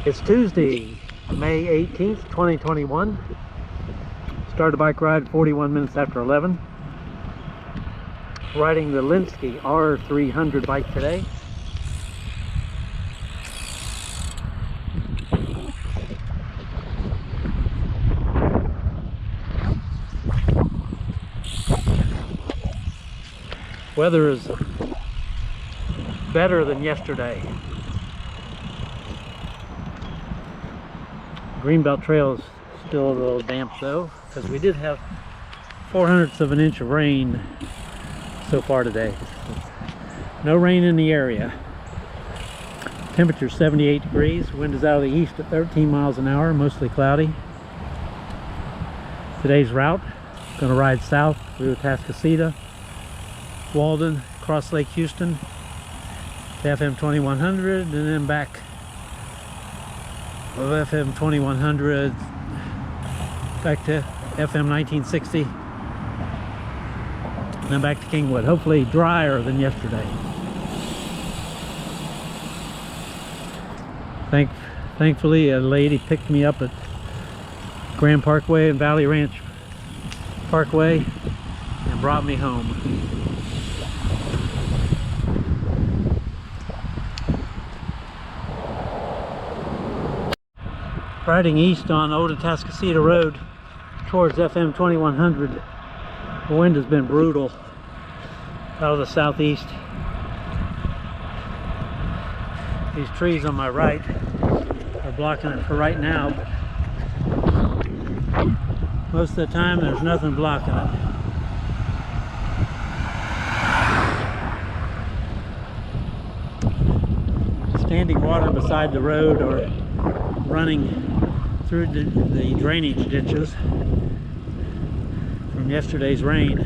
It's Tuesday, May 18th, 2021. Started a bike ride 41 minutes after 11. Riding the Linsky R300 bike today. Weather is better than yesterday. Greenbelt Trail is still a little damp though, because we did have 0.04 of an inch of rain so far today. No rain in the area. Temperature 78 degrees. Wind is out of the east at 13 miles an hour, mostly cloudy. Today's route, going to ride south through Atascocita, Walden, across Lake Houston to FM 2100, and then back of FM 2100 back to FM 1960, and then back to Kingwood. Hopefully drier than yesterday. Thankfully a lady picked me up at Grand Parkway and Valley Ranch Parkway and brought me home. Riding east on Old Atascocita Road towards FM 2100. The wind has been brutal out of the southeast. These trees on my right are blocking it for right now, but most of the time there's nothing blocking it. Standing water beside the road or running through the drainage ditches from yesterday's rain.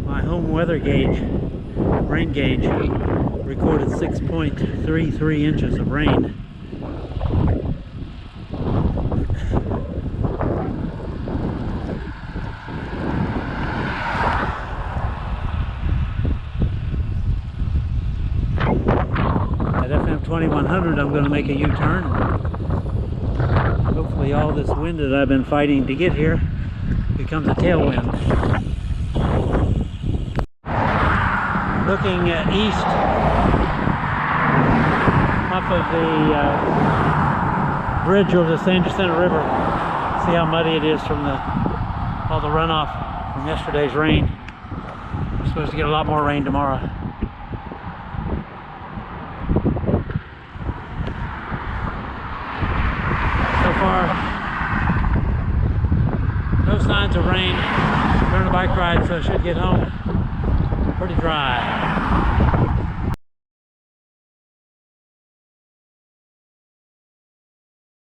My home weather gauge, rain gauge, recorded 6.33 inches of rain. At FM 2100 I'm going to make a U-turn. Hopefully all this wind that I've been fighting to get here becomes a tailwind. Looking east off of the bridge over the San Jacinto River. See how muddy it is from all the runoff from yesterday's rain. We're supposed to get a lot more rain tomorrow. No signs of rain during the bike ride, so I should get home pretty dry.